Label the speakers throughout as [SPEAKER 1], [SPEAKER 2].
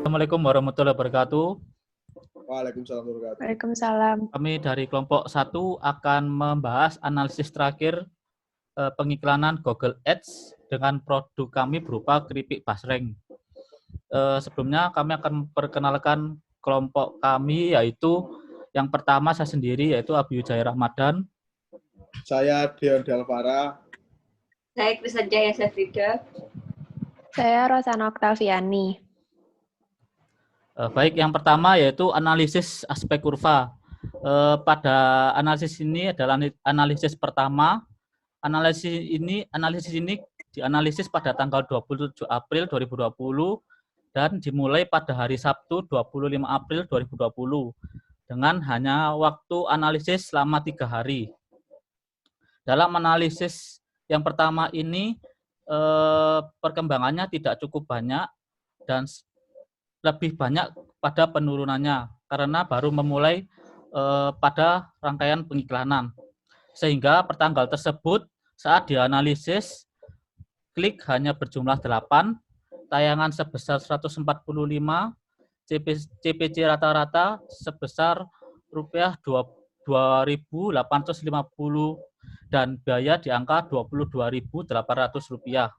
[SPEAKER 1] Assalamualaikum warahmatullahi wabarakatuh.
[SPEAKER 2] Waalaikumsalam warahmatullahi wabarakatuh.
[SPEAKER 3] Waalaikumsalam.
[SPEAKER 1] Kami dari kelompok 1 akan membahas analisis terakhir pengiklanan Google Ads dengan produk kami berupa keripik basreng. Sebelumnya kami akan memperkenalkan kelompok kami, yaitu yang pertama saya sendiri, yaitu Abi Wijaya Ramadan.
[SPEAKER 2] Saya Dion Dalvara.
[SPEAKER 4] Saya Krisanjaya Safrida.
[SPEAKER 3] Saya Rosana Oktaviani.
[SPEAKER 1] Baik, yang pertama yaitu analisis aspek kurva. Pada analisis ini adalah analisis pertama. Analisis ini dianalisis pada tanggal 27 April 2020 dan dimulai pada hari Sabtu 25 April 2020 dengan hanya waktu analisis selama 3 hari. Dalam analisis yang pertama ini perkembangannya tidak cukup banyak dan lebih banyak pada penurunannya karena baru memulai pada rangkaian pengiklanan. Sehingga pertanggal tersebut saat dianalisis klik hanya berjumlah 8, tayangan sebesar 145, CPC rata-rata sebesar rupiah 2.850 dan biaya di angka Rp22.800.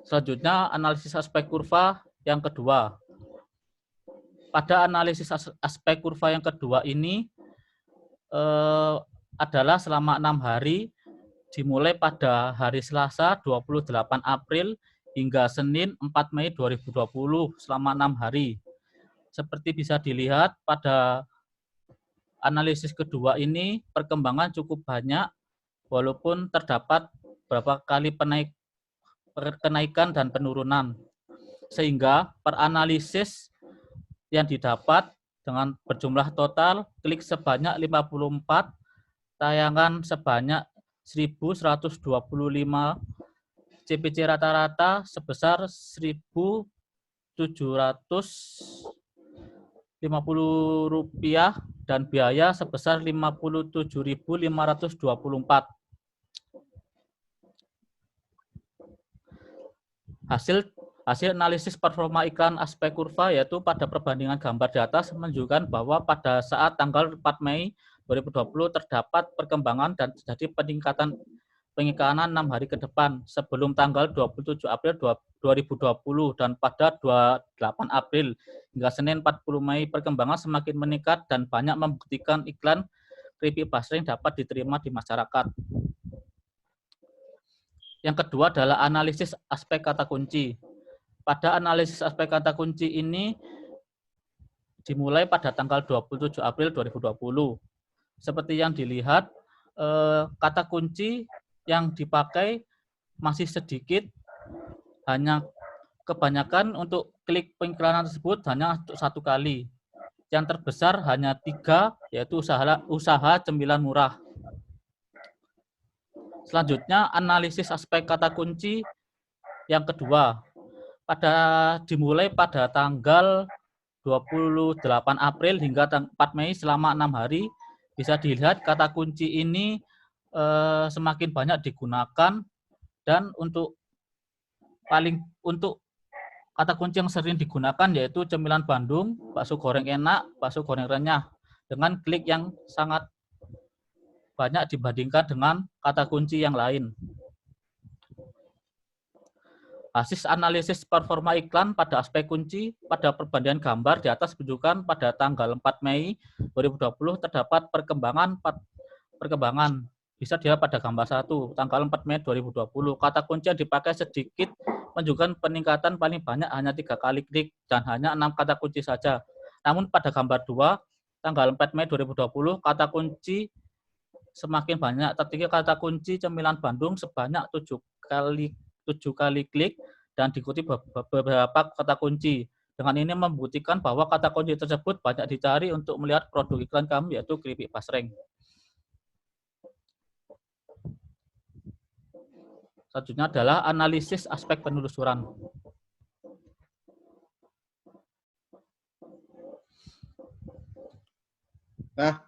[SPEAKER 1] Selanjutnya, analisis aspek kurva yang kedua. Pada analisis aspek kurva yang kedua ini adalah selama 6 hari, dimulai pada hari Selasa 28 April hingga Senin 4 Mei 2020 selama 6 hari. Seperti bisa dilihat pada analisis kedua ini perkembangan cukup banyak walaupun terdapat beberapa kali kenaikan dan penurunan. Sehingga per analisis yang didapat dengan berjumlah total klik sebanyak 54, tayangan sebanyak 1.125, CPC rata-rata sebesar Rp1.750 dan biaya sebesar Rp57.524. Hasil analisis performa iklan aspek kurva yaitu pada perbandingan gambar di atas menunjukkan bahwa pada saat tanggal 4 Mei 2020 terdapat perkembangan dan terjadi peningkatan pengiklanan 6 hari ke depan sebelum tanggal 27 April 2020 dan pada 28 April hingga Senin 40 Mei perkembangan semakin meningkat dan banyak membuktikan iklan keripik basreng dapat diterima di masyarakat. Yang kedua adalah analisis aspek kata kunci. Pada analisis aspek kata kunci ini dimulai pada tanggal 27 April 2020. Seperti yang dilihat, kata kunci yang dipakai masih sedikit, hanya kebanyakan untuk klik pengiklanan tersebut hanya satu kali. Yang terbesar hanya 3, yaitu usaha cemilan murah. Selanjutnya, analisis aspek kata kunci yang kedua. Dimulai pada tanggal 28 April hingga 4 Mei selama 6 hari, bisa dilihat kata kunci ini semakin banyak digunakan dan untuk kata kunci yang sering digunakan yaitu cemilan Bandung, bakso goreng enak, bakso goreng renyah dengan klik yang sangat banyak dibandingkan dengan kata kunci yang lain. Hasil analisis performa iklan pada aspek kunci pada perbandingan gambar di atas menunjukkan pada tanggal 4 Mei 2020 terdapat perkembangan bisa dilihat pada gambar 1 tanggal 4 Mei 2020 kata kunci yang dipakai sedikit menunjukkan peningkatan paling banyak hanya 3 kali klik dan hanya 6 kata kunci saja. Namun pada gambar 2 tanggal 4 Mei 2020 kata kunci semakin banyak, tertinggi kata kunci cemilan Bandung sebanyak 7 kali klik dan diikuti beberapa kata kunci. Dengan ini membuktikan bahwa kata kunci tersebut banyak dicari untuk melihat produk iklan kami yaitu keripik basreng. Selanjutnya adalah analisis aspek penelusuran.
[SPEAKER 2] Nah,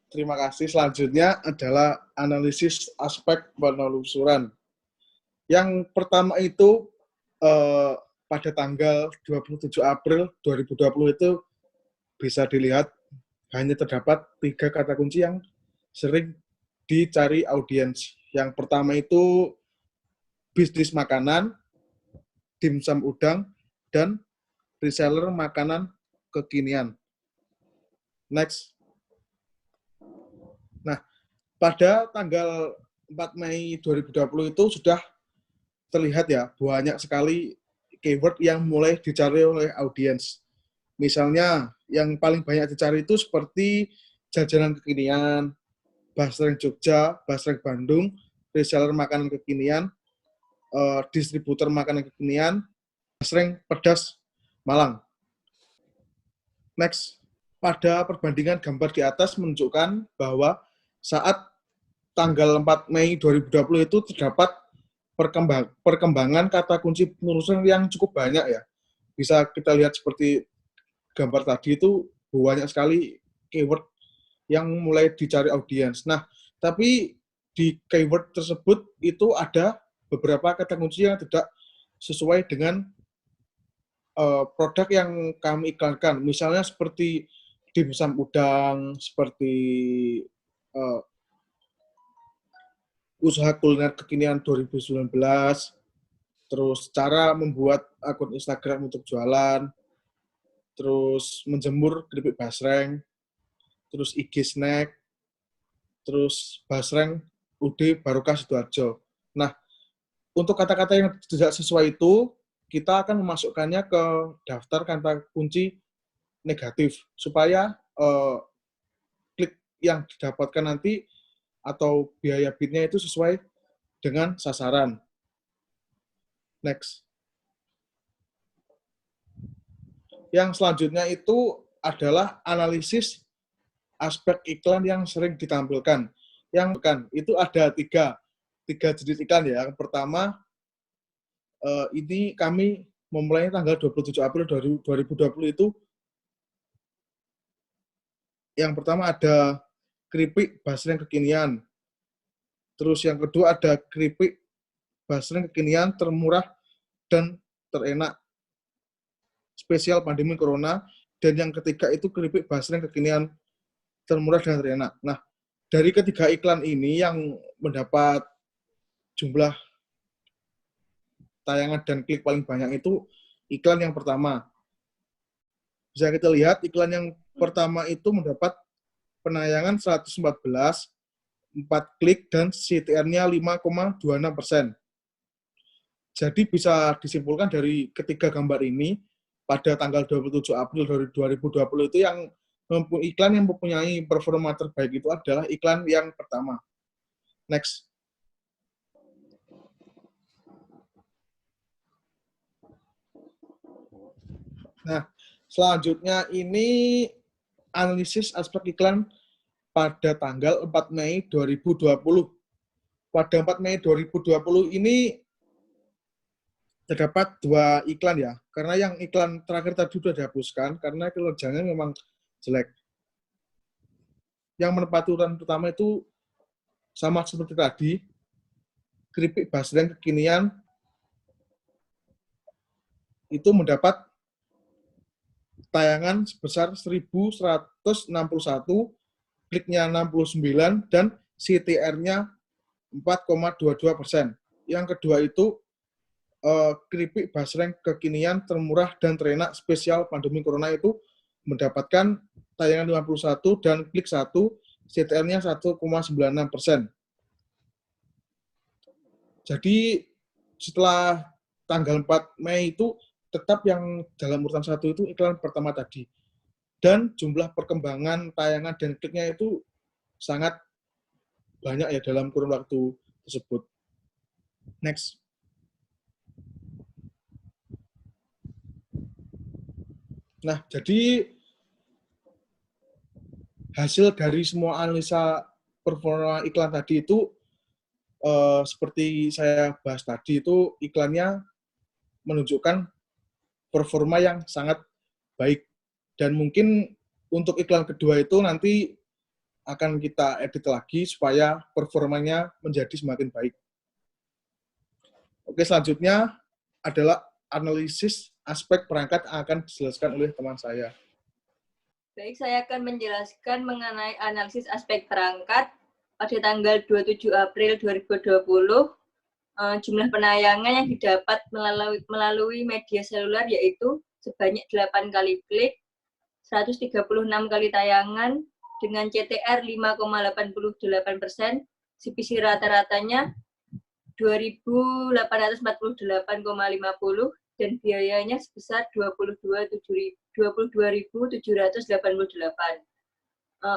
[SPEAKER 2] terima kasih. Selanjutnya adalah analisis aspek penelusuran. Yang pertama itu pada tanggal 27 April 2020 itu bisa dilihat hanya terdapat 3 kata kunci yang sering dicari audiens. Yang pertama itu bisnis makanan, dimsum udang, dan reseller makanan kekinian. Next. Nah, pada tanggal 4 Mei 2020 itu sudah terlihat ya, banyak sekali keyword yang mulai dicari oleh audiens. Misalnya, yang paling banyak dicari itu seperti jajanan kekinian, basreng Jogja, basreng Bandung, reseller makanan kekinian, distributor makanan kekinian, basreng pedas Malang. Next, pada perbandingan gambar di atas menunjukkan bahwa saat tanggal 4 Mei 2020 itu terdapat perkembangan kata kunci penelusuran yang cukup banyak ya. Bisa kita lihat seperti gambar tadi itu banyak sekali keyword yang mulai dicari audiens. Nah, tapi di keyword tersebut itu ada beberapa kata kunci yang tidak sesuai dengan produk yang kami iklankan. Misalnya seperti dimsum udang, seperti usaha kuliner kekinian 2019, terus cara membuat akun Instagram untuk jualan, terus menjemur keripik basreng, terus IG snack, terus basreng UD Barokah Sidoarjo. Nah, untuk kata-kata yang tidak sesuai itu, kita akan memasukkannya ke daftar kata kunci negatif, supaya klik yang didapatkan nanti atau biaya bidnya itu sesuai dengan sasaran. Next. Yang selanjutnya itu adalah analisis aspek iklan yang sering ditampilkan. Itu ada tiga jenis iklan ya. Yang pertama, ini kami memulai tanggal 27 April 2020 itu. Yang pertama ada keripik basreng kekinian. Terus yang kedua ada keripik basreng kekinian termurah dan terenak spesial pandemi corona. Dan yang ketiga itu keripik basreng kekinian termurah dan terenak. Nah, dari ketiga iklan ini yang mendapat jumlah tayangan dan klik paling banyak itu iklan yang pertama. Bisa kita lihat iklan yang pertama itu mendapat penayangan 114, 4 klik, dan CTR-nya 5,26%. Jadi bisa disimpulkan dari ketiga gambar ini, pada tanggal 27 April 2020 itu yang iklan yang mempunyai performa terbaik itu adalah iklan yang pertama. Next. Nah, selanjutnya ini analisis aspek iklan pada tanggal 4 Mei 2020. Pada 4 Mei 2020 ini terdapat 2 iklan ya, karena yang iklan terakhir tadi sudah dihapuskan karena kinerjanya memang jelek. Yang menempati urutan pertama itu sama seperti tadi, keripik basreng kekinian itu mendapat tayangan sebesar 1.161, kliknya 69, dan CTR-nya 4,22%. Yang kedua itu keripik basreng kekinian termurah dan terenak spesial pandemi corona itu mendapatkan tayangan 51 dan klik 1, CTR-nya 1,96%. Jadi setelah tanggal 4 Mei itu tetap yang dalam urutan 1 itu iklan pertama tadi. Dan jumlah perkembangan tayangan dan kliknya itu sangat banyak ya dalam kurun waktu tersebut. Next. Nah, jadi hasil dari semua analisa performa iklan tadi itu seperti saya bahas tadi itu iklannya menunjukkan performa yang sangat baik. Dan mungkin untuk iklan kedua itu nanti akan kita edit lagi supaya performanya menjadi semakin baik. Oke, selanjutnya adalah analisis aspek perangkat yang akan dijelaskan oleh teman saya.
[SPEAKER 4] Baik, saya akan menjelaskan mengenai analisis aspek perangkat pada tanggal 27 April 2020. Jumlah penayangan yang didapat melalui media seluler yaitu sebanyak 8 kali klik, 136 kali tayangan dengan CTR 5,88%, CPC rata-ratanya 2.848,50 dan biayanya sebesar 22.788.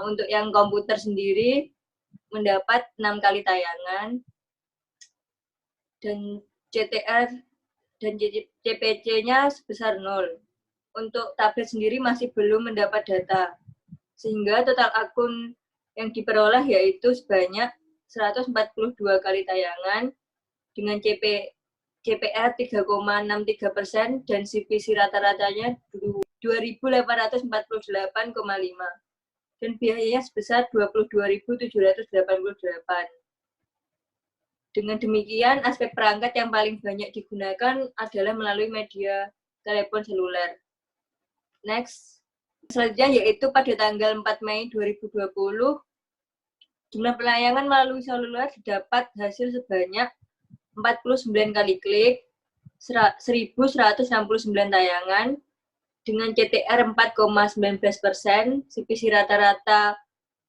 [SPEAKER 4] Untuk yang komputer sendiri mendapat 6 kali tayangan dan CTR dan CPC-nya sebesar 0. Untuk tablet sendiri masih belum mendapat data, sehingga total akun yang diperoleh yaitu sebanyak 142 kali tayangan dengan CPR 3,63% dan CPC rata-ratanya 2.848,5 dan biayanya sebesar 22.788. Dengan demikian, aspek perangkat yang paling banyak digunakan adalah melalui media telepon seluler. Next. Selanjutnya yaitu pada tanggal 4 Mei 2020, jumlah penayangan melalui seluler didapat hasil sebanyak 49 kali klik, 1.169 tayangan, dengan CTR 4,19%, CPC rata-rata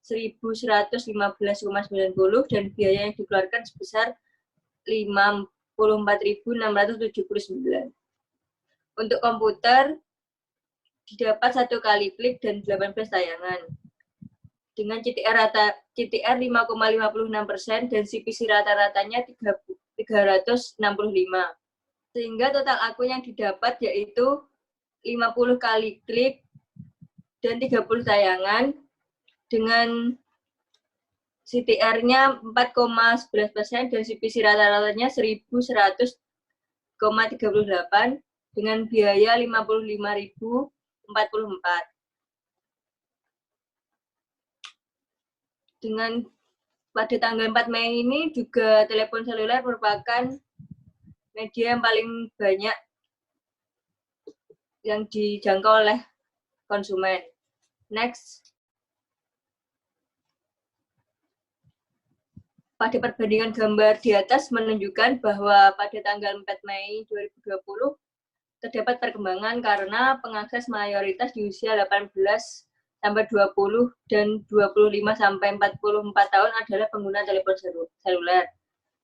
[SPEAKER 4] 1.115,90 dan biaya yang dikeluarkan sebesar 54.679. Untuk komputer didapat 1 kali klik dan 18 tayangan dengan CTR 5,56% dan CPC rata-ratanya 365. Sehingga total akun yang didapat yaitu 50 kali klik dan 30 tayangan dengan CTR-nya 4,11% dan CPC rata-ratanya 1.100,38 dengan biaya 55.044. Dengan pada tanggal 4 Mei ini juga telepon seluler merupakan media yang paling banyak yang dijangkau oleh konsumen. Next. Pada perbandingan gambar di atas menunjukkan bahwa pada tanggal 4 Mei 2020 terdapat perkembangan karena pengakses mayoritas di usia 18 sampai 20 dan 25 sampai 44 tahun adalah pengguna telepon seluler.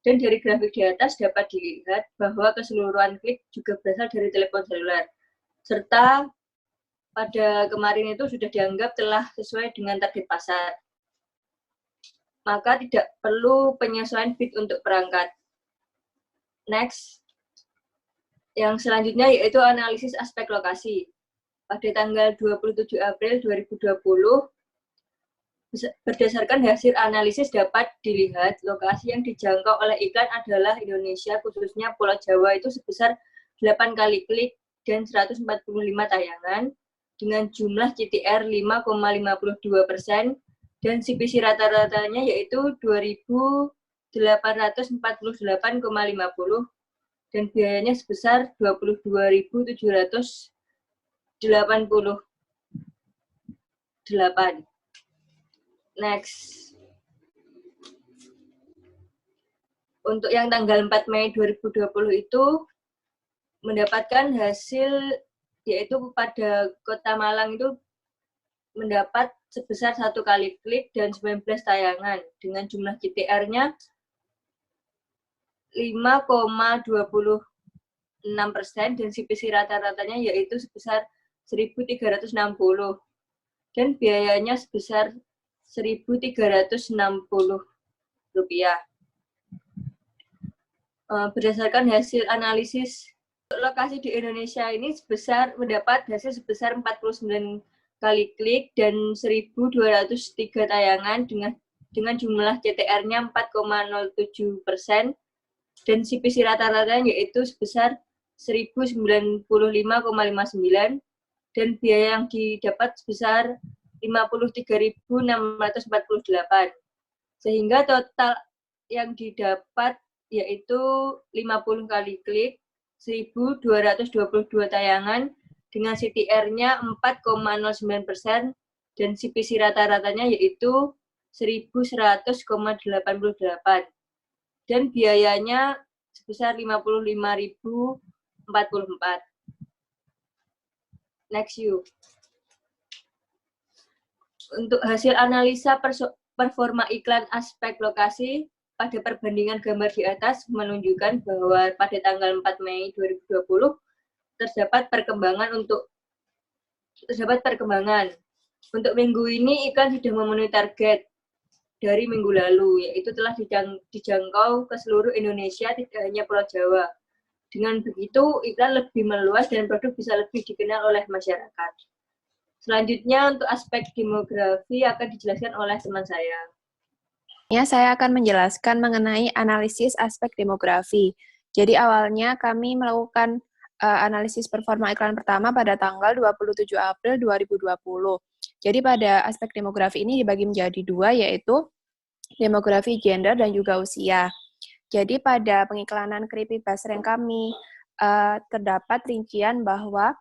[SPEAKER 4] Dan dari grafik di atas dapat dilihat bahwa keseluruhan klik juga berasal dari telepon seluler. Serta pada kemarin itu sudah dianggap telah sesuai dengan target pasar. Maka tidak perlu penyesuaian bit untuk perangkat. Next. Yang selanjutnya yaitu analisis aspek lokasi. Pada tanggal 27 April 2020, berdasarkan hasil analisis dapat dilihat lokasi yang dijangkau oleh iklan adalah Indonesia, khususnya Pulau Jawa itu sebesar 8 kali klik dan 145 tayangan dengan jumlah CTR 5,52%. Dan CPC rata-ratanya yaitu 2.848,50 dan biayanya sebesar 22.788. Next. Untuk yang tanggal 4 Mei 2020 itu mendapatkan hasil yaitu pada Kota Malang itu mendapat sebesar 1 kali klik dan 19 tayangan dengan jumlah CTR-nya 5,26% dan CPC rata-ratanya yaitu sebesar 1.360 dan biayanya sebesar 1.360 rupiah. Berdasarkan hasil analisis lokasi di Indonesia ini mendapat hasil sebesar 49 kali klik dan 1.203 tayangan dengan jumlah CTR-nya 4,07% dan CPC rata-ratanya yaitu sebesar 1.095,59 dan biaya yang didapat sebesar 53.648 sehingga total yang didapat yaitu 50 kali klik, 1.222 tayangan dengan CTR-nya 4,09% dan CPC rata-ratanya yaitu 1.100,88 dan biayanya sebesar 55.044. Next you. Untuk hasil analisa performa iklan aspek lokasi pada perbandingan gambar di atas menunjukkan bahwa pada tanggal 4 Mei 2020 terdapat perkembangan. Untuk minggu ini iklan sudah memenuhi target dari minggu lalu, yaitu telah dijangkau ke seluruh Indonesia, tidak hanya Pulau Jawa. Dengan begitu, iklan lebih meluas dan produk bisa lebih dikenal oleh masyarakat. Selanjutnya, untuk aspek demografi akan dijelaskan oleh teman saya.
[SPEAKER 3] Ya, saya akan menjelaskan mengenai analisis aspek demografi. Jadi awalnya kami melakukan analisis performa iklan pertama pada tanggal 27 April 2020. Jadi pada aspek demografi ini dibagi menjadi dua, yaitu demografi gender dan juga usia. Jadi pada pengiklanan keripik basreng kami terdapat rincian bahwa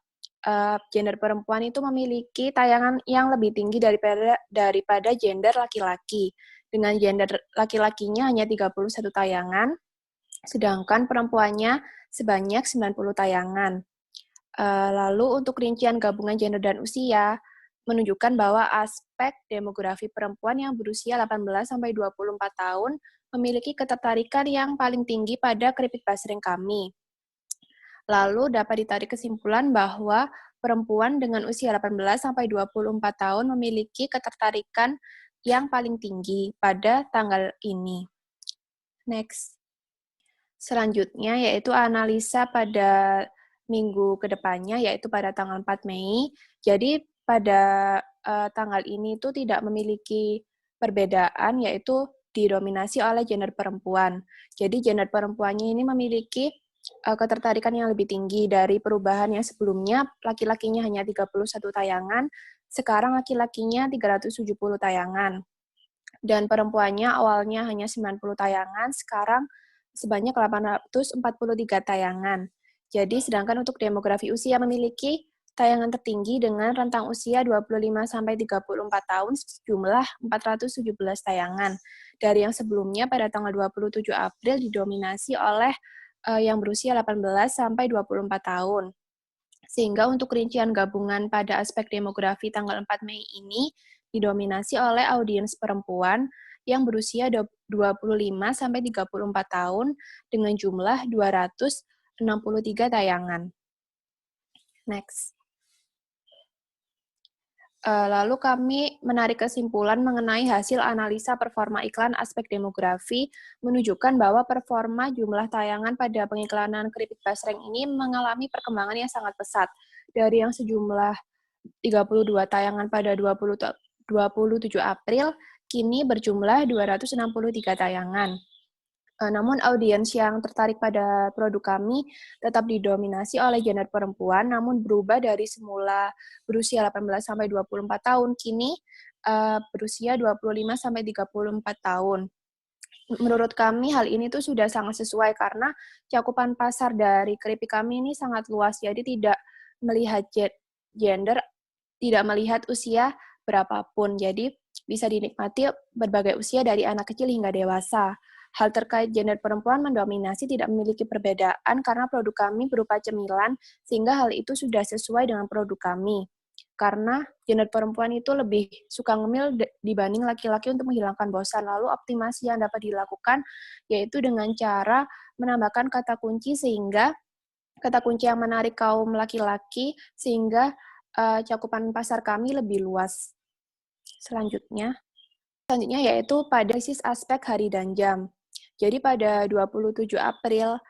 [SPEAKER 3] gender perempuan itu memiliki tayangan yang lebih tinggi daripada gender laki-laki. Dengan gender laki-lakinya hanya 31 tayangan, sedangkan perempuannya sebanyak 90 tayangan. Lalu untuk rincian gabungan gender dan usia, menunjukkan bahwa aspek demografi perempuan yang berusia 18-24 tahun memiliki ketertarikan yang paling tinggi pada keripik basreng kami. Lalu dapat ditarik kesimpulan bahwa perempuan dengan usia 18-24 tahun memiliki ketertarikan yang paling tinggi pada tanggal ini. Next. Selanjutnya yaitu analisa pada minggu kedepannya, yaitu pada tanggal 4 Mei. Jadi pada tanggal ini itu tidak memiliki perbedaan, yaitu didominasi oleh gender perempuan. Jadi gender perempuannya ini memiliki ketertarikan yang lebih tinggi dari perubahan yang sebelumnya, laki-lakinya hanya 31 tayangan, sekarang laki-lakinya 370 tayangan. Dan perempuannya awalnya hanya 90 tayangan, sekarang sebanyak 843 tayangan. Jadi sedangkan untuk demografi usia memiliki tayangan tertinggi dengan rentang usia 25-34 tahun sejumlah 417 tayangan. Dari yang sebelumnya pada tanggal 27 April didominasi oleh yang berusia 18-24 tahun. Sehingga untuk rincian gabungan pada aspek demografi tanggal 4 Mei ini didominasi oleh audiens perempuan yang berusia 25-34 tahun dengan jumlah 263 tayangan. Next. Lalu kami menarik kesimpulan mengenai hasil analisa performa iklan aspek demografi menunjukkan bahwa performa jumlah tayangan pada pengiklanan keripik basreng ini mengalami perkembangan yang sangat pesat. Dari yang sejumlah 32 tayangan pada 27 April, kini berjumlah 263 tayangan. Namun audiens yang tertarik pada produk kami tetap didominasi oleh gender perempuan, namun berubah dari semula berusia 18-24 tahun, kini berusia 25-34 tahun. Menurut kami hal ini tuh sudah sangat sesuai karena cakupan pasar dari keripik kami ini sangat luas, jadi tidak melihat gender, tidak melihat usia berapapun, jadi bisa dinikmati berbagai usia dari anak kecil hingga dewasa. Hal terkait gender perempuan mendominasi tidak memiliki perbedaan karena produk kami berupa cemilan, sehingga hal itu sudah sesuai dengan produk kami. Karena gender perempuan itu lebih suka ngemil dibanding laki-laki untuk menghilangkan bosan. Lalu optimasi yang dapat dilakukan yaitu dengan cara menambahkan kata kunci sehingga kata kunci yang menarik kaum laki-laki sehingga cakupan pasar kami lebih luas. Selanjutnya yaitu pada analisis aspek hari dan jam. Jadi pada 27 April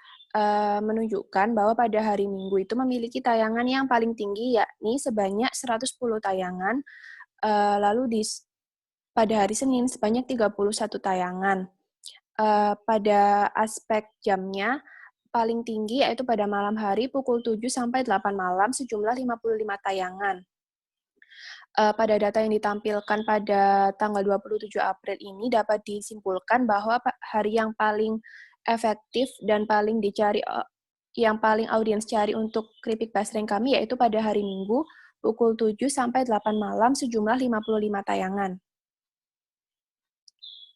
[SPEAKER 3] menunjukkan bahwa pada hari Minggu itu memiliki tayangan yang paling tinggi, yakni sebanyak 110 tayangan. Lalu pada hari Senin sebanyak 31 tayangan. Pada aspek jamnya paling tinggi yaitu pada malam hari pukul 7 sampai 8 malam sejumlah 55 tayangan. Pada data yang ditampilkan pada tanggal 27 April ini dapat disimpulkan bahwa hari yang paling efektif dan paling dicari yang paling audiens cari untuk keripik basreng kami yaitu pada hari Minggu pukul 7 sampai 8 malam sejumlah 55 tayangan.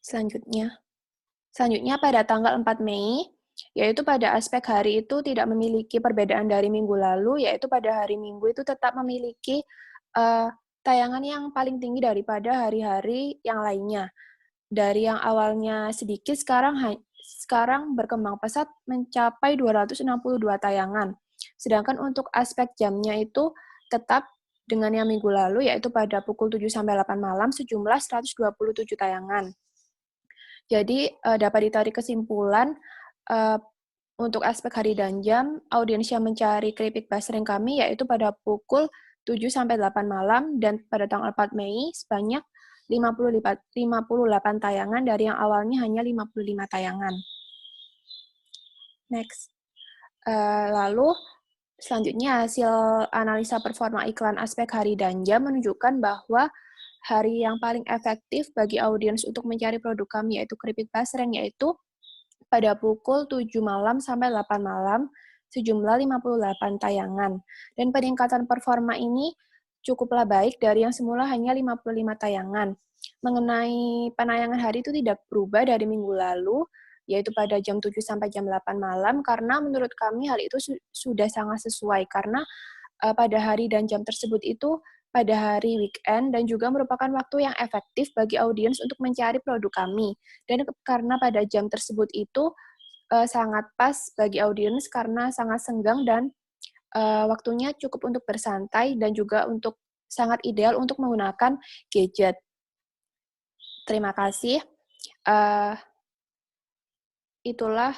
[SPEAKER 3] Selanjutnya pada tanggal 4 Mei, yaitu pada aspek hari itu tidak memiliki perbedaan dari minggu lalu, yaitu pada hari Minggu itu tetap memiliki tayangan yang paling tinggi daripada hari-hari yang lainnya. Dari yang awalnya sedikit, sekarang berkembang pesat mencapai 262 tayangan. Sedangkan untuk aspek jamnya itu tetap dengan yang minggu lalu, yaitu pada pukul 7 sampai 8 malam sejumlah 127 tayangan. Jadi dapat ditarik kesimpulan untuk aspek hari dan jam, audiens yang mencari keripik basreng kami yaitu pada pukul 7 sampai 8 malam dan pada tanggal 4 Mei sebanyak 58 tayangan dari yang awalnya hanya 55 tayangan. Next. Lalu selanjutnya hasil analisa performa iklan aspek hari dan jam menunjukkan bahwa hari yang paling efektif bagi audiens untuk mencari produk kami yaitu keripik basreng yaitu pada pukul 7 malam sampai 8 malam sejumlah 58 tayangan. Dan peningkatan performa ini cukuplah baik dari yang semula hanya 55 tayangan. Mengenai penayangan hari itu tidak berubah dari minggu lalu, yaitu pada jam 7 sampai jam 8 malam, karena menurut kami hal itu sudah sangat sesuai, karena pada hari dan jam tersebut itu pada hari weekend dan juga merupakan waktu yang efektif bagi audiens untuk mencari produk kami. Dan karena pada jam tersebut itu sangat pas bagi audiens karena sangat senggang dan waktunya cukup untuk bersantai dan juga untuk sangat ideal untuk menggunakan gadget. Terima kasih. Itulah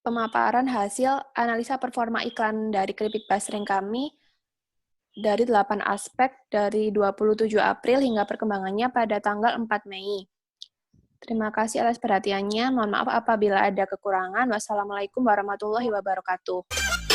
[SPEAKER 3] pemaparan hasil analisa performa iklan dari keripik basreng kami dari 8 aspek dari 27 April hingga perkembangannya pada tanggal 4 Mei. Terima kasih atas perhatiannya. Mohon maaf apabila ada kekurangan. Wassalamualaikum warahmatullahi wabarakatuh.